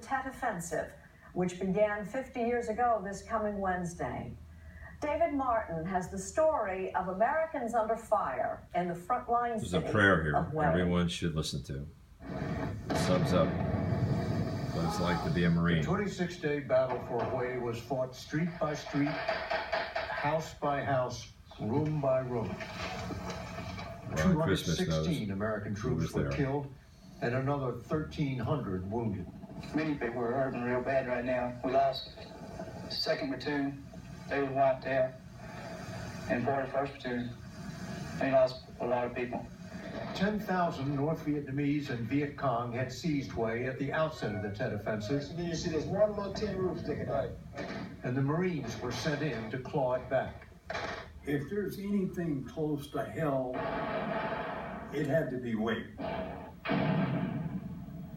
Tet Offensive, which began 50 years ago this coming Wednesday. David Martin has the story of Americans under fire in the frontline city. There's a prayer here of everyone should listen to. Sums up what it's like to be a Marine. The 26-day battle for Hue was fought street by street, house by house, room by room. 216 American troops were killed and another 1,300 wounded. Many people are hurting real bad right now. We lost 2nd Platoon. They were wiped out. And 41st Platoon. They lost a lot of people. 10,000 North Vietnamese and Viet Cong had seized Hue at the outset of the Tet Offensive. And then you see there's one little tin roof sticking out. And the Marines were sent in to claw it back. If there's anything close to hell, it had to be Hue.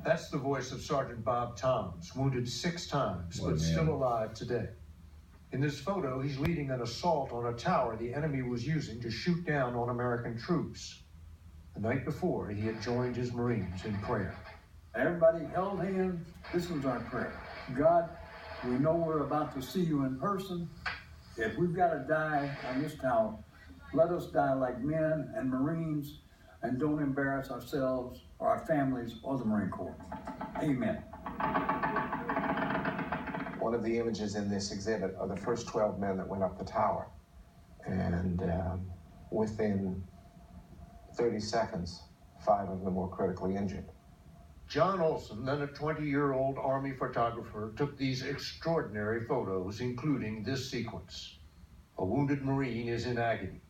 That's the voice of Sergeant Bob Toms, wounded 6 times, but still alive today. In this photo, he's leading an assault on a tower the enemy was using to shoot down on American troops. The night before, he had joined his Marines in prayer. Everybody held hands. This was our prayer. God, we know we're about to see you in person. If we've got to die on this tower, let us die like men and Marines, and don't embarrass ourselves or our families or the Marine Corps. Amen. One of the images in this exhibit are the first 12 men that went up the tower. And within 30 seconds, 5 of them were critically injured. John Olson, then a 20-year-old Army photographer, took these extraordinary photos, including this sequence. A wounded Marine is in agony.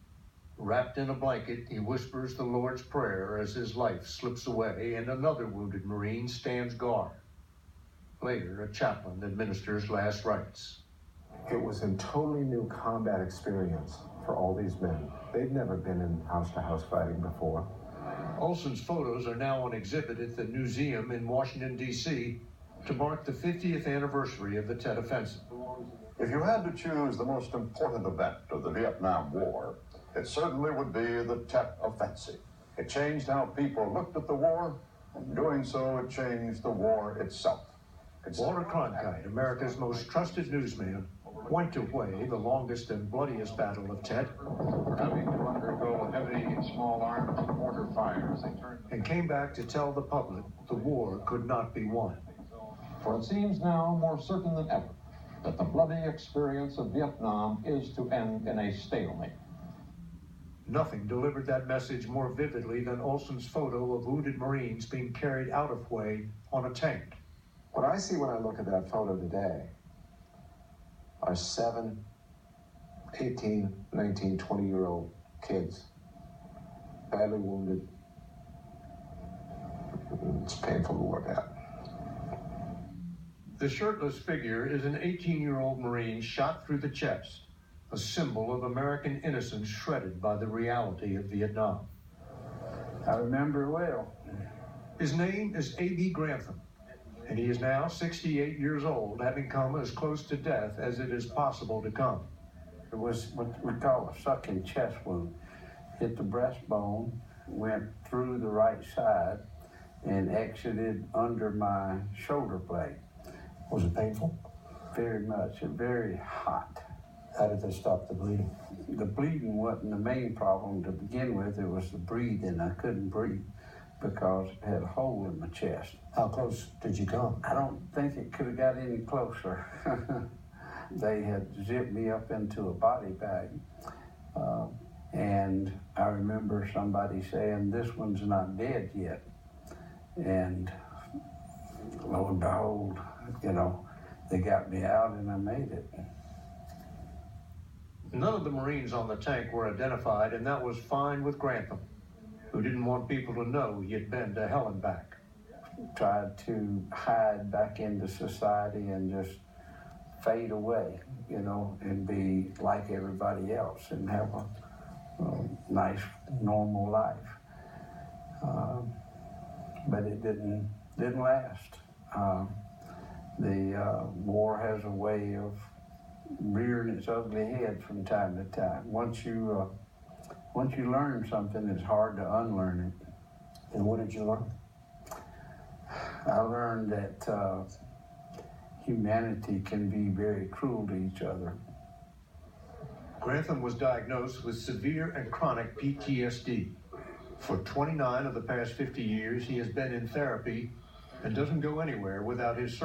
Wrapped in a blanket, he whispers the Lord's Prayer as his life slips away, and another wounded Marine stands guard. Later, a chaplain administers last rites. It was a totally new combat experience for all these men. They'd never been in house-to-house fighting before. Olson's photos are now on exhibit at the museum in Washington, D.C. to mark the 50th anniversary of the Tet Offensive. If you had to choose the most important event of the Vietnam War, it certainly would be the Tet Offensive. It changed how people looked at the war, and in doing so, it changed the war itself. Walter Cronkite, America's most trusted newsman, went to Hue, the longest and bloodiest battle of Tet, Having to undergo heavy small arms mortar fire as they turned, and came back to tell the public the war could not be won. For it seems now more certain than ever that the bloody experience of Vietnam is to end in a stalemate. Nothing delivered that message more vividly than Olson's photo of wounded Marines being carried out of Hue on a tank. What I see when I look at that photo today are 7, 18, 19, 20-year-old kids, badly wounded. It's painful to look at. The shirtless figure is an 18-year-old Marine shot through the chest, a symbol of American innocence shredded by the reality of Vietnam. I remember well. His name is A.B. Grantham, and he is now 68 years old, having come as close to death as it is possible to come. It was what we call a sucking chest wound. Hit the breastbone, went through the right side, and exited under my shoulder blade. Was it painful? Very much, very hot. How did they stop the bleeding? The bleeding wasn't the main problem to begin with. It was the breathing. I couldn't breathe because it had a hole in my chest. How close did you come? I don't think it could have got any closer. They had zipped me up into a body bag. And I remember somebody saying, "This one's not dead yet." And lo and behold, they got me out and I made it. None of the Marines on the tank were identified, and that was fine with Grantham, who didn't want people to know he had been to hell and back. Tried to hide back into society and just fade away, and be like everybody else and have a nice, normal life. But it didn't last. The war has a way of rearing its ugly head from time to time. Once you learn something, it's hard to unlearn it. And what did you learn? I learned that humanity can be very cruel to each other. Grantham was diagnosed with severe and chronic PTSD. For 29 of the past 50 years, he has been in therapy and doesn't go anywhere without his